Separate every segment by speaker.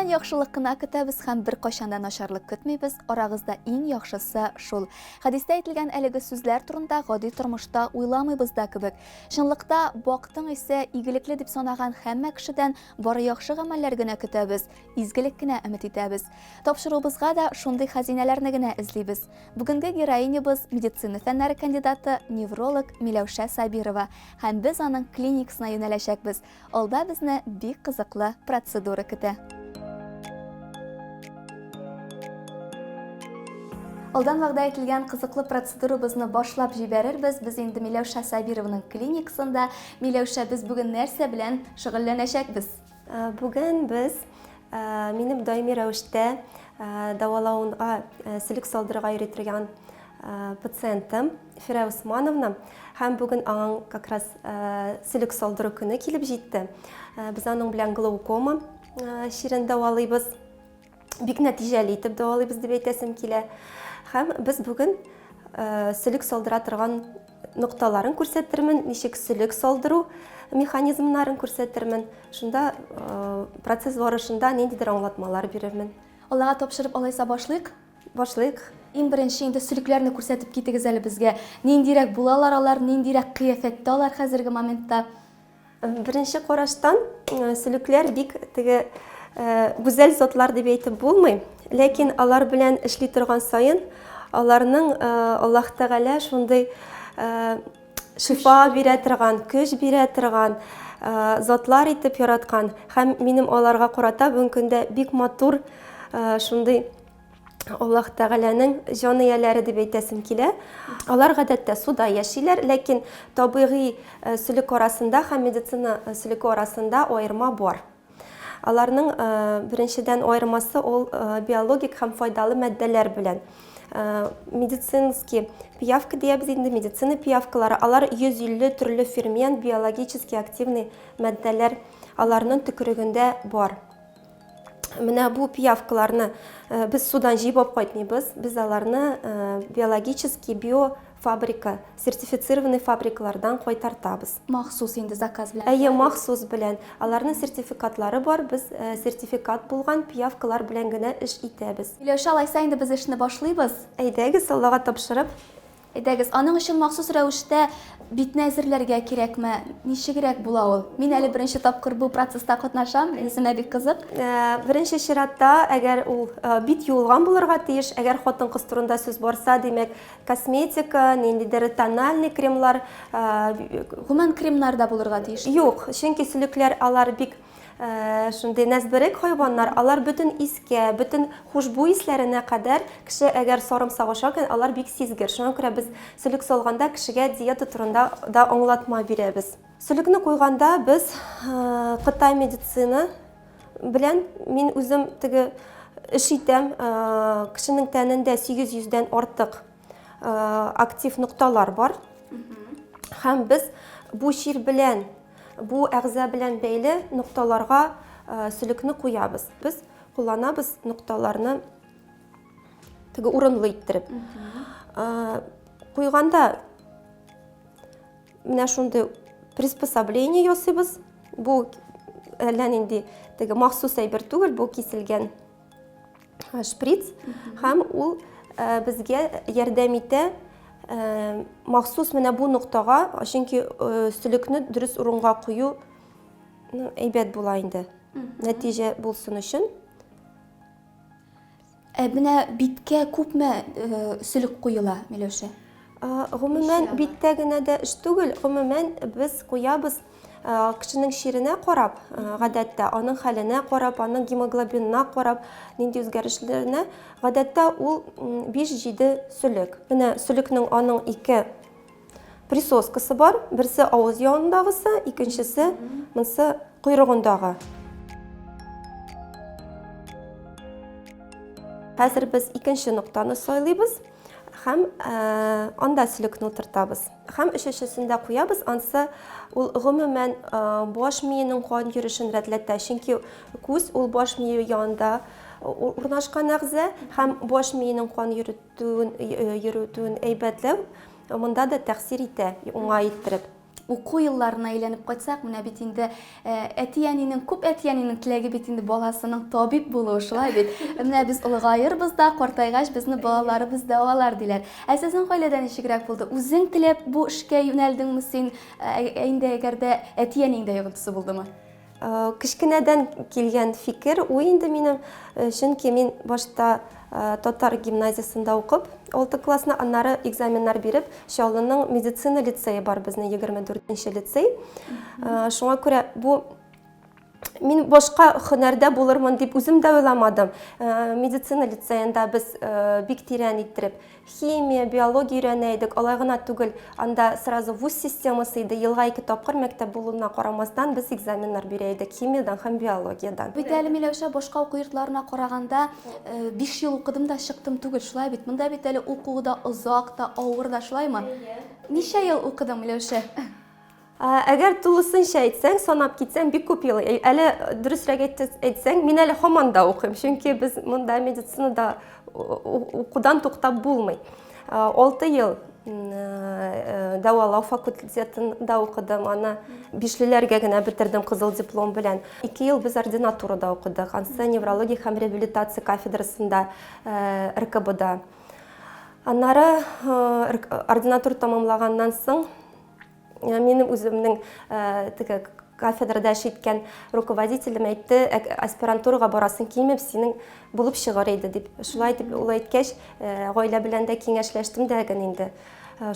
Speaker 1: яхшылык кына көтәбез һәм бер кайчан да начарлык көтмибез. Арагызда иң яхшысы шул. Хәдистә әйтелгән әлеге сүзләр турында гади тормышта уйламыйбыз да кебек. Чынлыкта бактың исә игелекле дип санаган һәммә кешедән бары яхшы гамәлләр генә көтәбез, изгелек кенә өмет итәбез. Тапшырубызга да шундый хәзинәләрне генә эзлибез. Бүгенге героинябыз медицина фәннәре кандидаты, невролог Миләүшә Сабирова һәм без аның клиникасына юнәләчәкбез. Алда безне бик кызыклы процедура көтә. Алдан вәгъдә ителгән кызыклы процедурабызны башлап җибәрербез. Без инде Миләүшә Сабированың клиникасында. Миләүшә, без бүген нәрсә белән шөгыльләнәчәкбез?
Speaker 2: Бүген без минем даими рәвештә дәвалауга сөлек салдырырга йөртергән пациентым Фирә Усмановна һәм бүген аңа как раз сөлек салдыру көне килеп җитте. Без аның белән глаукома чирен дәвалыйбыз. Бик нәтиҗәле итеп дәвалыйбыз дип әйтәсем килә. Һәм без бүген сөлек салдыра торган нокталарын күрсәтермен, ничек сөлек салдыру механизмнарын күрсәтермен. Шунда процесс барышында ниндидер аңлатмалар бирермен.
Speaker 1: Аллага тапшырып алайса башлыйк.
Speaker 2: Башлыйк.
Speaker 1: Иң беренче инде сөлекләрне күрсәтеп китегез әле безгә. Ниндирәк булалар алар, ниндирәк кыяфәттә алар хәзерге моментта?
Speaker 2: Беренче караштан сөлекләр бик теге гүзәл затлар дип әйтеп булмый. Ләкин алар белән эшли торган сайын, аларның Аллаһ Тәгалә шундый шифа бирә торган, көч бирә торган затлар итеп яраткан. Һәм минем аларга карата бүген көндә бик матур шундый Аллаһ Тәгаләнең җанияләре дип әйтәсем килә. Алар гадәттә суда яшиләр, ләкин табигый сөлек арасында һәм медицина сөлеке арасында аерма бар. Аларның беренчедән аермасы ул биологик һәм файдалы матдәләр белән. Медицинский пиявка диябез инде, медицина пиявкалары, алар 150 төрле фермент, биологически активный матдәләр аларның төкерегендә бар. Менә бу пиявкаларны без судан җыйып алып кайтмыйбыз, без аларны биологический биофабрика, сертифицированный фабрикалардан кайтартабыз.
Speaker 1: Махсус инде заказ белән.
Speaker 2: Әйе, махсус белән. Аларның сертификатлары бар, без сертификат булган пиявкалар белән генә эш итәбез.
Speaker 1: Миләүшә, алайса инде без эшне башлыйбыз.
Speaker 2: Әйдәгез, Аллага тапшырып.
Speaker 1: Әйдәгез, аның өчен махсус рәвештә битне әзерләргә кирәкме? Ничегрәк була ул? Мин әле беренче тапкыр бу процесста катнашам, үземә бик кызык.
Speaker 2: Беренче чиратта, әгәр ул бит юылган булырга тиеш, әгәр хатын-кыз турында сүз барса, димәк, косметика, ниндидер тональный кремлар,
Speaker 1: Гомумән кремнар да булырга тиеш.
Speaker 2: Юк, чөнки сөлекләр алар бик шундый нәзберек хайваннар, алар бөтен искә, бөтен хушбуй исләренә кадәр кеше әгәр сарымсак ашаган, алар бик сизгер. Шуңа күрә без сөлек салганда кешегә диета турында да аңлатма бирәбез. Сөлекне куйганда без Кытай медицина белән мин үзем теге эш итәм, кешенең тәнендә 800-дән артык актив нокталар бар. Һәм без бу чир белән бу әгъза белән бәйле нокталарга сөлекне куябыз. Без кулланабыз нокталарны теге урынлы иттереп. Куйганда менә шундый приспособление ясыйбыз. Бу әллә нинди теге махсус әйбер түгел, бу киселгән шприц һәм ул безгә ярдәм итә махсус менә бу ноктага, чөнки сөлекне дөрес урынга кую әйбәт була инде. Нәтиҗә булсын өчен.
Speaker 1: Менә биткә күпме сөлек куела, Миләүшә?
Speaker 2: Гомумән биттә генә дә эш түгел, гомумән без куябыз кешенең чиренә карап, гадәттә аның хәленә карап, аның гемоглобинына карап, нинди үзгәрешләренә, гадәттә ул 5-7 сөлек. Менә сөлекнең аның 2 присоскасы бар, берсе авыз янындагысы, икенчесе монсы койрыгындагы. Хәзер без икенче ноктаны сайлыйбыз һәм анда сөлекне утыртабыз. Һәм өченчесендә куябыз, ансы ул гомумән баш миенең кан йөришен рәтләтә, чөнки күз ул баш мие янында урнашкан әгъза һәм баш миенең кан йөртүен әйбәтләү монда да тәэсир итә, уңай иттереп.
Speaker 1: уку елларына әйләнеп кайтсак, менә бит инде әтиянинең, күп әтиянинең теләге бит инде баласының табиб булуы, шулай бит. Менә без олыгаербыз да, картайгач безне балаларыбыз дәвалар диләр. Ә сезнең гаиләдә ничегрәк булды? Үзең теләп бу эшкә юнәлдеңме син? Инде әгәрдә әтиянең дә йогынтысы булдымы?
Speaker 2: Кичкенәдән килгән фикер, ул инде минем, чөнки мин башта Татар гимназиясында укып, 6 классны, аннары экзаменнар биреп, Чаллының медицина лицейы бар безнең 24нче лицей. Шуңа күрә бу мин башка һөнәрдә булырмын дип үзем дә уйламадым. Медицина лицейында без бик тирән иттереп химия, биология өйрәнә идек. Алай гына түгел, анда сразу вуз системасы иде. Елга 2 тапкыр мәктәп булуына карамастан без экзаменнар бирә идек химиядан һәм биологиядан.
Speaker 1: Бит әле Миләүшә башка уку йортларына караганда 5 ел укыдым да чыктым түгел, шулай бит. Монда бит әле укуы да озак та, авыр да, шулаймы? Ничә ел укыдың, Миләүшә?
Speaker 2: Әгәр тулысынча әйтсәң, санап китсәң, бик күп ел. Әле дөресрәк әйтсәң, мин әле һаман да укыйм, чөнки без монда медицинада укудан туктап булмый. 6 ел дәвалау факультетында укыдым, аны бишлеләргә генә бетердем кызыл диплом белән. 2 ел без ординатурада укыдык, ансы неврология һәм реабилитация кафедрасында РКБда. Аннары ординатура тамамлаганнан соң минем үземнең кафедрада эшләткән руководителем әйтте, аспирантурага барасың килмәп, синең булып чыгар иде дип. Шулай дип ул әйткәч, гаилә белән дә киңәшләштем дәгән инде.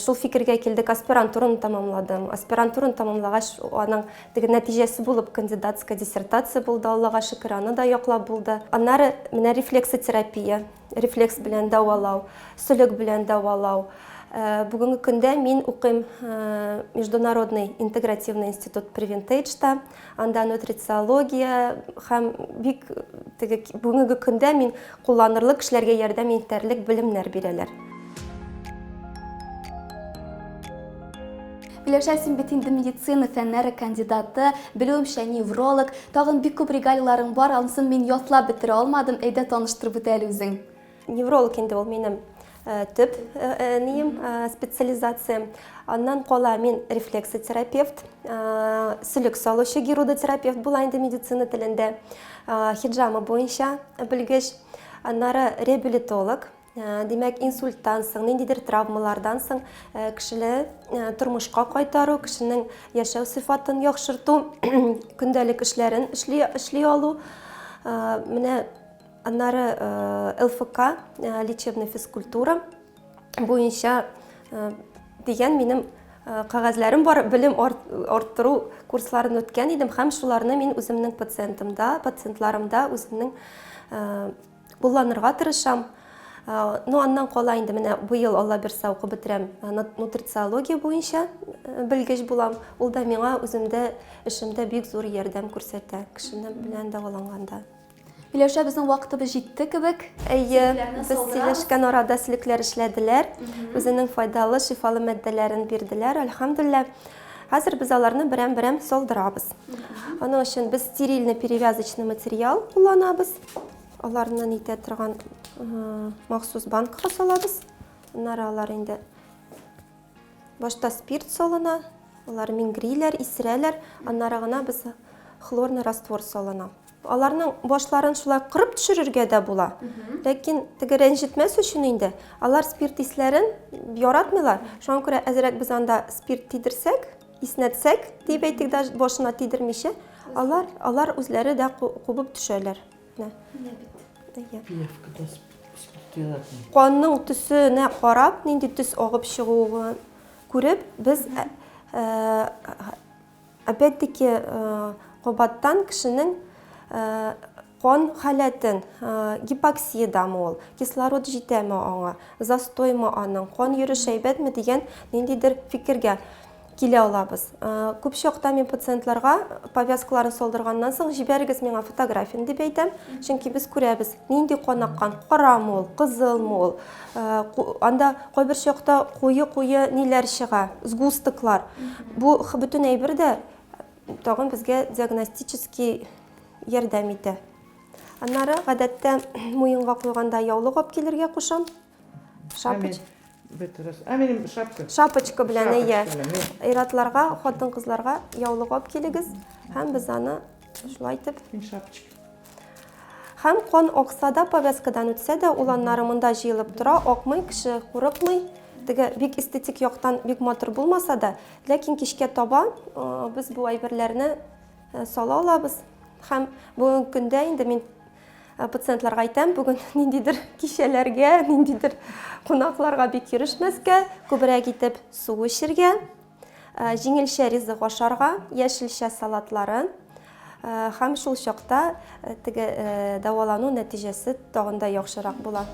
Speaker 2: Шул фикергә килдек, аспирантураны тамамладым. Аспирантураны тамамлагач, аның нәтиҗәсе булып кандидатская диссертация булды, Аллага шөкер, аны да яклап булды. Аннары менә рефлексотерапия, рефлекс белән дәвалау, сөлек белән дәвалау. Бүгінгі көндә мин укыйм Международный интегративный институт Превентейджта, анда нутрициология һәм бик бүгінгі көндә мин кулланырлык кешеләргә ярдәм итәрлек белемнәр бирәләр.
Speaker 1: Миләүшә, син бит инде медицина фәннәре кандидаты, белүемчә невролог, тагын бик күп регалияларың бар, анысын мин ятлап бетерә алмадым, әйдә таныштырып үтә әле үзең.
Speaker 2: Невролог инде ул минем төп специализация. Аннан кала мин рефлексотерапевт, сөлек салучы гирудотерапевт була инде медицина телендә, хиджама буенча белгеч. Аннары реабилитолог, димәк инсульттан соң, ниндидер травмалардан соң кешене тормышка кайтару, кешенең яшәү сыйфатын яхшырту, көндәлек эшләрен эшли алу. Менә аннары ЛФК, лечебная физкультура буенча дигән минем кагазьләрем бар, белем арттыру курсларын үткән идем һәм шуларны мин үземнең пациентларымда үземнең кулланырга тырышам. Аннан кала инде менә бу ел Алла берсә укып бетерәм, нутрициология буенча белгеч булам. Ул да миңа үземдә эшемдә бик зур ярдәм күрсәтә, кешене белән дәваланганда.
Speaker 1: Миләүшә, безнең вакытыбыз җитте кебек.
Speaker 2: Әйе, без сөйләшкән арада сөлекләр эшләделәр, үзенең файдалы, шифалы матдәләрен бирделәр, әлхәмдүлилләh. Хәзер без аларны берәм-берәм салдырабыз. Аның өчен без стерильный перевязочный материал кулланабыз. Аларны нитә торган махсус банкага салабыз. Аннары алар инде башта спирт салына, алар мингриләр, исерәләр, аннары гына без хлорный раствор салына. Аларның башларын шулай кырып төшерергә дә була. Ләкин теге рәнҗетмәс өчен инде алар спирт исләрен яратмыйлар. Шуңа күрә әзрәк без анда спирт тидерсәк, иснәтсәк, дип әйтик дә башына тидермичә, алар үзләре дә кубып төшәләр. Канның төсенә карап, нинди төс агып чыгуын күреп, без опять-таки кабаттан кешенең кан халәтен, гипоксиядамы ул, кислород җитәме аңа, застоймы аның, кан йөреш әйбәтме дигән ниндидер фикергә килә алабыз. Күп чакта мин пациентларга повязкаларын салдырганнан соң җибәрегез миңа фотографияны дип әйтәм, чөнки без күрәбез, нинди кан аккан, карамы ул, кызылмы ул. Анда кайбер чакта куе ниләр чыга, сгустыклар. Бу бөтен әйбер дә тагын безгә диагностический ярдәм итә. Аннары гадәттә муенга куйганда яулык алып килергә кушам. Шапочка.
Speaker 3: Бетерес. Менің шапка.
Speaker 2: Шапочка белән ия.
Speaker 3: Шапочка белән,
Speaker 2: Иратларга, хатын-кызларга яулык алып килегез. Һәм без аны шулай итеп
Speaker 3: Мин шапочка.
Speaker 2: һәм кан аксада повязкадан үтсә дә, ул аннары монда җыелып тора, акмый, кеше курыкмый. Теге бик эстетик яктан бик матур булмаса да, ләкин кичкә таба без бу әйберләрне сала алабыз. Һәм бүгенге көндә инде мин пациентларга әйтәм, бүген ниндидер кичәләргә, ниндидер кунакларга бик йөрешмәскә, күбрәк итеп су эчәргә, җиңелчә ризык ашарга, яшелчә салатларын һәм шул чакта теге дәвалану нәтиҗәсе тагын да яхшырак була.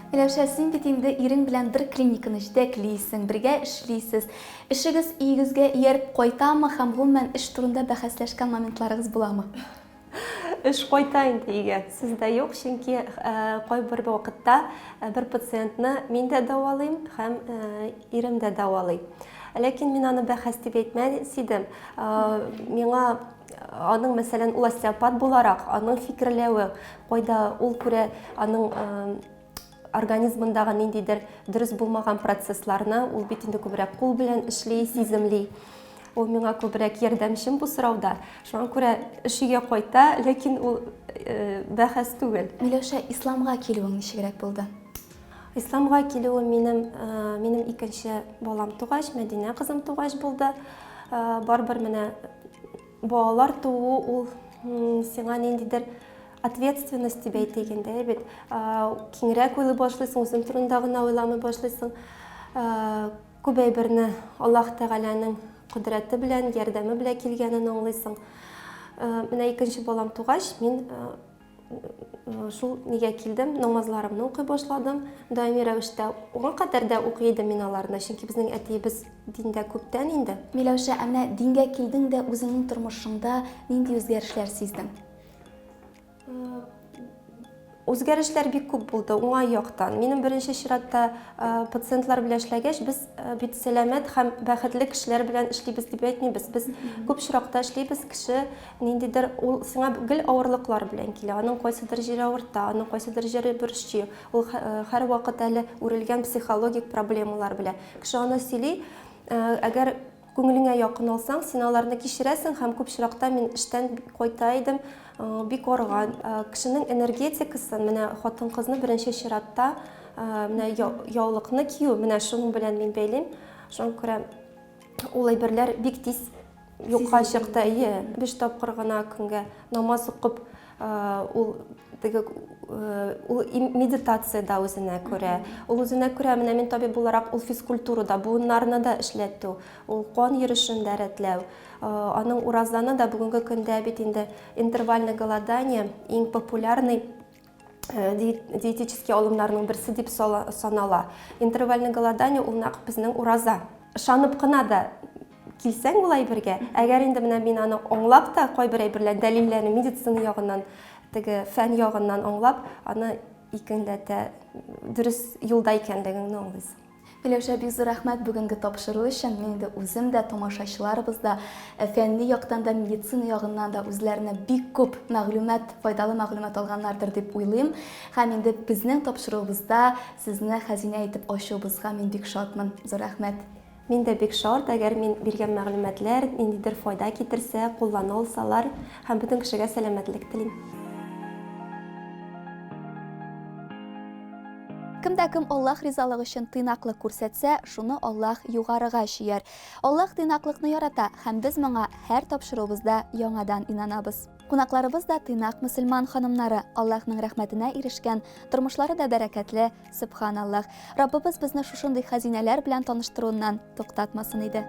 Speaker 1: Миләүшә, син бит инде ирең белән бер клиниканы җитәклисең, бергә эшлисез. Эшегез өегезгә ияреп кайтамы һәм гомумән эш турында бәхәсләшкән моментларыгыз буламы?
Speaker 2: Эш кайта инде өйгә. Сездә юк, чөнки кайбер вакытта бер пациентны мин дә дәвалыйм һәм ирем дә дәвалый. Ләкин мин аны бәхәс дип әйтмәс идем. Миңа аның мәсәлән ул остеопат буларак, аның фикерләве, кайда ул күрә аның организмындагы ниндидер дөрес булмаган процессларны, ул бит инде күбрәк кул белән эшли, сиземли. Ул миңа күбрәк ярдәмчем бу сорауда. Шуңа күрә эш өйгә кайта, ләкин ул бәхәс түгел.
Speaker 1: Миләүшә, исламга килүең ничегрәк булды?
Speaker 2: Исламга килүем минем икенче балам тугач, Мәдинә кызым тугач булды. Барбер менә балалар туу ул сиңа ниндидер ответственность дип әйтегәндә бит. Киңрәк уйлый башлыйсың, үзең турында гына уйламый башлыйсың. Күп әйберне Аллаһ Тәгаләнең кодрәте белән, ярдәме белән килгәнен аңлыйсың. Менә икенче балам тугач, мин шул нигә килдем, намазларымны укый башладым. Даими рәвештә уңа кадәр дә укый идем мин аларны, чөнки безнең әтиебез диндә күптән инде.
Speaker 1: Миләүшә, менә дингә килдең дә үзеңнең тормышыңда нинди үзгәрешләр сиздең?
Speaker 2: Үзгәрешләр бик күп булды уңай яктан. Минем беренче чиратта пациентлар белән эшләгәч, без бит сәламәт һәм бәхетле кешеләр белән эшлибез дип әйтмибез. Без күп чиракта эшлибез, кеше ниндидер ул сиңа гел авырлыклар белән килә. Аның кайсыдыр җире авырта, аның кайсыдыр җире борчый. Ул һәр вакыт әле үрелгән психологик проблемалар белән. Кеше аны сөйли, әгәр күңелеңә якын алсаң, син аларны кичерәсең һәм күп чиракта мин эштән кайта идем, бик арыган. Кешенең энергетикасын, менә хатын-кызны беренче чиратта менә яулыкны кию, менә шуның белән мин бәйлим. Шуңа күрә ул әйберләр бик тиз юкка чыкты. 5 тапкыр гына көнгә намаз укып, ул медитацияда үзенә күрә. Ул үзенә күрә, менә мин табиб буларак ул физкультурада, буыннарны да эшләтү, ул кан йөришен дә рәтләү. Аның уразаны да бүгенге көндә бит инде интервальное голодание иң популярный диетический алымнарның берсе дип санала. Интервальное голодание ул нәкъ безнең ураза. Ышанып кына да килсәң ул әйбергә, әгәр инде менә мин аны аңлап та кайбер әйберләр дәлилләрне медицина ягыннан, теге фән ягыннан аңлап, аны икенләтә дөрес юлда икәнлегеңне аңлыйсың.
Speaker 1: Миләүшә, бик зур рәхмәт бүгенге тапшыру өчен. Мин инде үзем дә, тамашачыларыбыз да фәнни яктан да, медицина ягыннан да үзләренә бик күп мәгълүмат, файдалы мәгълүмат алганнардыр дип уйлыйм. Һәм инде безнең тапшыруыбызда сезне хәзинә итеп ачуыбызга мин бик шатмын. Зур рәхмәт.
Speaker 2: Мин дә бик шат, әгәр мин биргән мәгълүматлар ниндидер файда китерсә, куллана алсалар, һәм бөтен кешегә сәламәтлек телим.
Speaker 1: Кемдә кем Аллаһ ризалыгы өчен тыйнаклык күрсәтсә, шуны Аллаһ югарыга чөяр. Аллаһ тыйнаклыкны ярата һәм без моңа һәр тапшыруыбызда яңадан инанабыз. Кунакларыбыз да тыйнак мөселман ханымнары, Аллаһның рәхмәтенә ирешкән, тормышлары да бәрәкәтле, субханаллаһ. Раббыбыз безне шушындый хәзинәләр белән таныштыруыннан туктатмасын иде.